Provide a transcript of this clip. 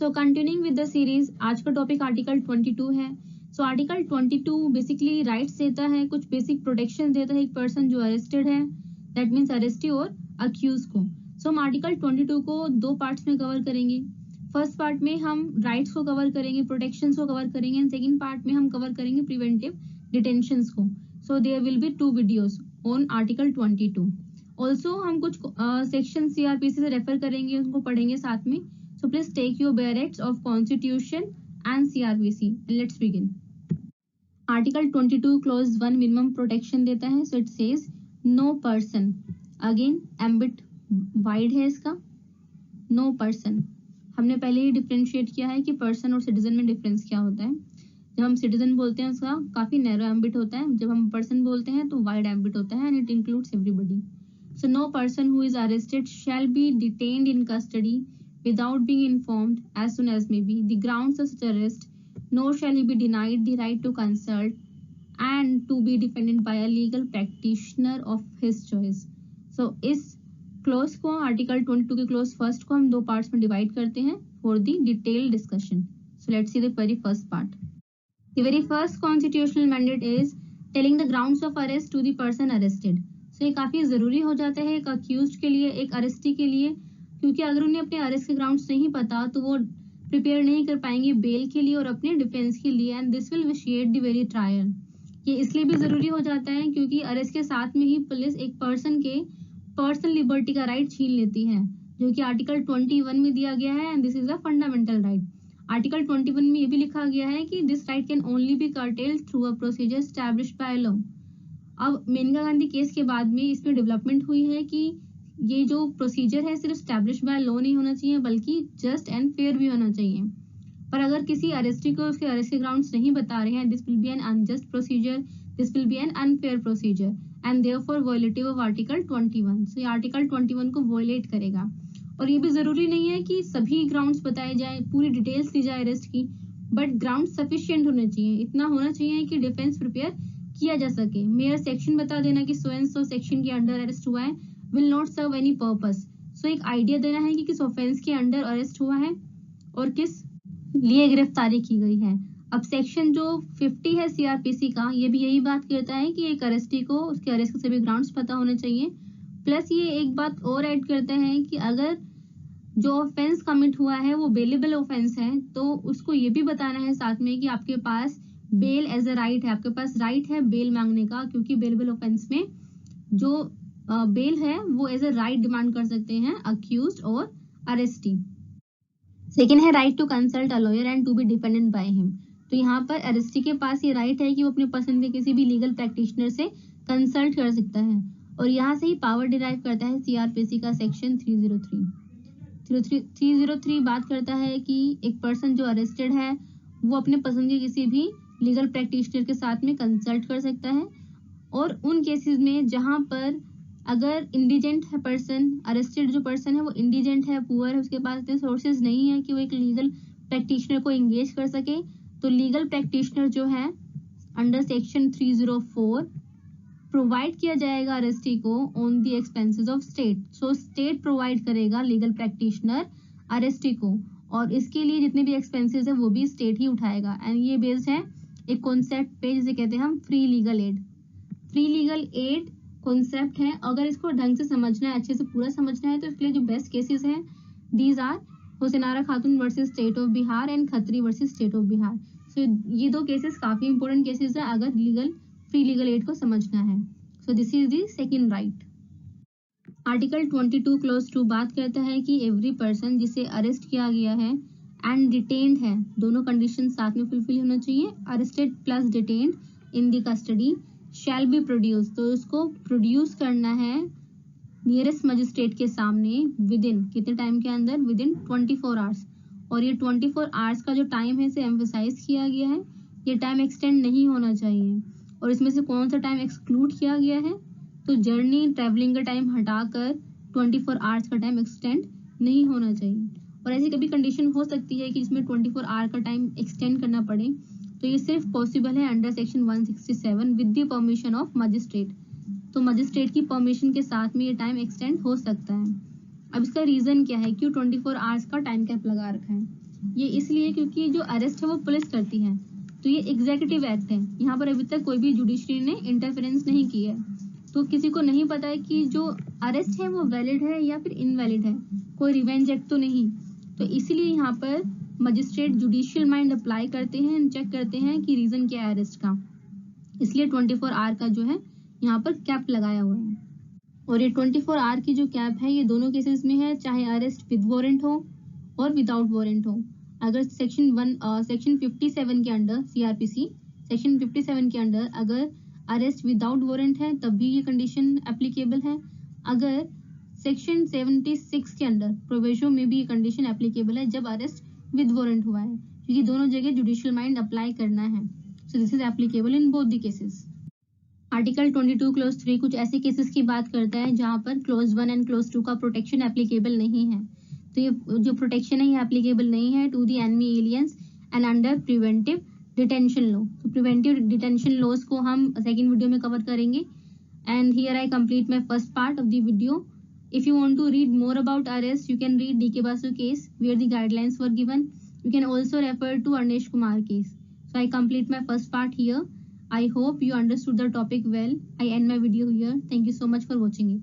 So continuing with the series, आज का topic article 22 है। सो आर्टिकल 22 बेसिकली राइट्स देता है, कुछ बेसिक प्रोटेक्शन देता है एक पर्सन जो अरेस्टेड है, दैट मीन्स अरेस्टी और अक्यूज को। सो हम आर्टिकल 22 को दो पार्ट्स में कवर करेंगे। फर्स्ट पार्ट में हम राइट्स को कवर करेंगे, प्रोटेक्शंस को कवर करेंगे, एंड सेकंड पार्ट में हम कवर करेंगे प्रिवेंटिव डिटेंशंस को। So there will be 2 videos on article 22। Also हम कुछ सेक्शन सीआरपीसी से रेफर करेंगे, उनको पढ़ेंगे साथ में। So please take your bare acts of Constitution and CRPC. Let's begin. Article 22 Clause 1 minimum protection देता है. So it says no person. Again ambit wide है इसका. No person. हमने पहले ही डिफरेंशिएट किया है कि पर्सन और सिटीजन में डिफरेंस क्या होता है। जब हम सिटीजन बोलते हैं उसका काफी नैरो एम्बिट होता है, जब हम पर्सन बोलते हैं तो वाइड एम्बिट होता है, and it includes everybody. So no person who is arrested shall be detained in custody without being informed as soon as may be the grounds of such arrest, nor shall he be denied the right to consult and to be defended by a legal practitioner of his choice. So इस close को, article 22 के close first को हम दो parts में divide करते हैं for the detail discussion. So let's see the very first part. The very first constitutional mandate is telling the grounds of arrest to the person arrested. So ये काफी जरूरी हो जाता है एक अक्यूज्ड के लिए, एक अरेस्टी के लिए, क्योंकि अगर उन्हें अपने अरेस्ट के ग्राउंड्स नहीं पता तो वो प्रिपेयर नहीं कर पाएंगे बेल के लिए और अपने डिफेंस के लिए, and this will vitiate the very trial. ये इसलिए भी जरूरी हो जाता है क्योंकि अरेस्ट के साथ में ही पुलिस एक पर्सन के पर्सनल लिबर्टी का राइट छीन लेती है, जो कि आर्टिकल 21 में दिया गया है, and this is a fundamental right. Article 21 में ये भी लिखा गया है कि this right can only B curtailed through a procedure established by law. अब मेनका गांधी केस के बाद में इसमें डेवलपमेंट हुई है कि ये जो प्रोसीजर है सिर्फ स्टैब्लिश बाय लॉ नहीं होना चाहिए, बल्कि जस्ट एंड फेयर भी होना चाहिए. पर अगर किसी अरेस्टी को उसके अरेस्ट के ग्राउंड्स नहीं बता रहे हैं, this will be N unjust procedure, this will be an unfair procedure, and therefore violative of article 21. सो ये आर्टिकल 21 को वायलेट करेगा. और ये भी जरूरी नहीं है कि सभी ग्राउंड्स बताए जाए, पूरी डिटेल्स दी जाए अरेस्ट की, बट ग्राउंड सफिशियंट होने चाहिए. इतना होना चाहिए कि डिफेंस प्रिपेयर किया जा सके. मेयर सेक्शन बता देना कि सो एंड सो सेक्शन के अंडर अरेस्ट हुआ है will not serve any purpose. So एक आइडिया देना है कि किस ऑफेंस के अंडर अरेस्ट हुआ है और किस लिए गिरफ्तारी की गई है. अब सेक्शन जो 50 है सीआरपीसी का, ये भी यही बात कहता है कि एक अरेस्टी को उसके अरेस्ट के सभी ग्राउंड्स पता होने चाहिए. प्लस ये एक बात और ऐड करता है कि अगर जो ऑफेंस कमिट हुआ है वो बेलेबल ऑफेंस है, तो उसको ये भी बताना है साथ में कि आपके पास बेल एज अ राइट है, आपके पास राइट है बेल मांगने का, क्योंकि बेलेबल ऑफेंस में जो बेल है वो एज अ राइट डिमांड कर सकते हैं अक्यूज्ड और अरेस्टी. सेकेंड है right to consult a lawyer and to be dependent by him. तो यहाँ पर अरेस्टी के पास ये राइट है कि वो अपने पसंद के किसी भी लीगल प्रैक्टिशनर से कंसल्ट कर सकता है, और यहाँ से ही पावर डिराइव करता है सीआरपीसी का सेक्शन 303 बात करता है कि एक पर्सन जो अरेस्टेड है वो अपने पसंद के किसी भी लीगल प्रैक्टिशनर के साथ में कंसल्ट कर सकता है, और उन केसेस में जहां पर अगर इंडिजेंट है पर्सन, अरेस्टेड जो पर्सन है वो इंडिजेंट है, पुअर है, उसके पास इतने सोर्सेज नहीं है कि वो एक लीगल प्रैक्टिशनर को एंगेज कर सके, तो लीगल प्रैक्टिशनर जो है अंडर सेक्शन 304 प्रोवाइड किया जाएगा अरेस्टी को on the expenses of state. So state provide करेगा लीगल प्रैक्टिशनर अरेस्टी को, और इसके लिए जितने भी एक्सपेंसेस है वो भी स्टेट ही उठाएगा. एंड ये बेस्ड है एक कॉन्सेप्ट पे जिसे कहते हैं हम free legal aid. Free legal aid concept है. अगर इसको ढंग से समझना है, अच्छे से पूरा समझना है, तो इसके लिए जो बेस्ट केसेस हैं these are Hussainara Khatoon versus state of Bihar and Khatri versus state of Bihar. So ये दो केसेस काफी इंपॉर्टेंट केसेस है अगर फ्री लीगल एड को समझना है. So this is the second right. Article 22 close 2 बात करता है कि एवरी पर्सन जिसे अरेस्ट किया गया है एंड डिटेन्ड है, दोनों कंडीशन साथ में फुलफिल होना चाहिए, arrested plus detained in the custody shall be produce. तो उसको प्रोड्यूस करना है नियरेस्ट मजिस्ट्रेट के सामने विद इन कितने टाइम के अंदर, विद इन 24 आवर्स. और ये 24 आवर्स का जो टाइम है इसे एम्फसाइज किया गया है, ये टाइम एक्सटेंड नहीं होना चाहिए. और इसमें से कौन सा टाइम एक्सक्लूड किया गया है, तो जर्नी ट्रैवलिंग का टाइम हटाकर 24 आवर्स का टाइम एक्सटेंड नहीं होना चाहिए. और ऐसी कभी कंडीशन हो सकती है कि इसमें 24 आवर का टाइम एक्सटेंड करना पड़े, तो ये सिर्फ पॉसिबल है under section 167 with the permission of magistrate. तो मजिस्ट्रेट की परमिशन के साथ में ये टाइम एक्सटेंड हो सकता है. अब इसका रीजन क्या है, क्यों 24 आवर्स का टाइम कैप लगा रखा है. ये इसलिए क्योंकि जो अरेस्ट है वो पुलिस करती है, तो ये एग्जीक्यूटिव एक्ट है। यहाँ पर अभी तक कोई भी जुडिशरी ने इंटरफेरेंस नहीं की है, तो किसी को नहीं पता है कि जो अरेस्ट है वो वैलिड है या फिर इनवैलिड है, कोई रिवेंज एक्ट तो नहीं। तो इसीलिए यहाँ पर मजिस्ट्रेट जुडिशियल माइंड अप्लाई करते हैं, चेक करते हैं कि रीजन क्या है अरेस्ट का, इसलिए 24 आवर का जो है यहाँ पर कैप लगाया हुआ है। और ये 24 आवर की जो कैप है ये दोनों केसेस में है, चाहे अरेस्ट विद वारंट हो और विदाउट वारंट हो। अगर सेक्शन 57 के अंडर सीआरपीसी सेक्शन 57 के अंडर अगर अरेस्ट विदाउट वारंट है तब भी ये कंडीशन एप्लीकेबल है। अगर सेक्शन 76 के अंडर प्रोविजो में भी ये कंडीशन एप्लीकेबल है जब अरेस्ट विद वारंट हुआ है, क्योंकि दोनों जगह जुडिशियल माइंड अप्लाई करना है। So this is applicable in both the cases. Article 22 close 3 कुछ ऐसे केसेस की बात करता है जहां पर क्लोज 1 एंड क्लोज 2 का प्रोटेक्शन एप्लीकेबल नहीं है। तो ये जो प्रोटेक्शन है ये एप्लीकेबल नहीं है to the enemy aliens and under preventive detention law. तो प्रिवेंटिव डिटेंशन लॉज को हम सेकंड वीडियो में कवर करेंगे। And here I complete my first part of the video. If you want to read more about arrest, you can read DK Basu case where the guidelines were given. You can also refer to Arnesh Kumar case. So I complete my first part here. I hope you understood the topic well. I end my video here. Thank you so much for watching it.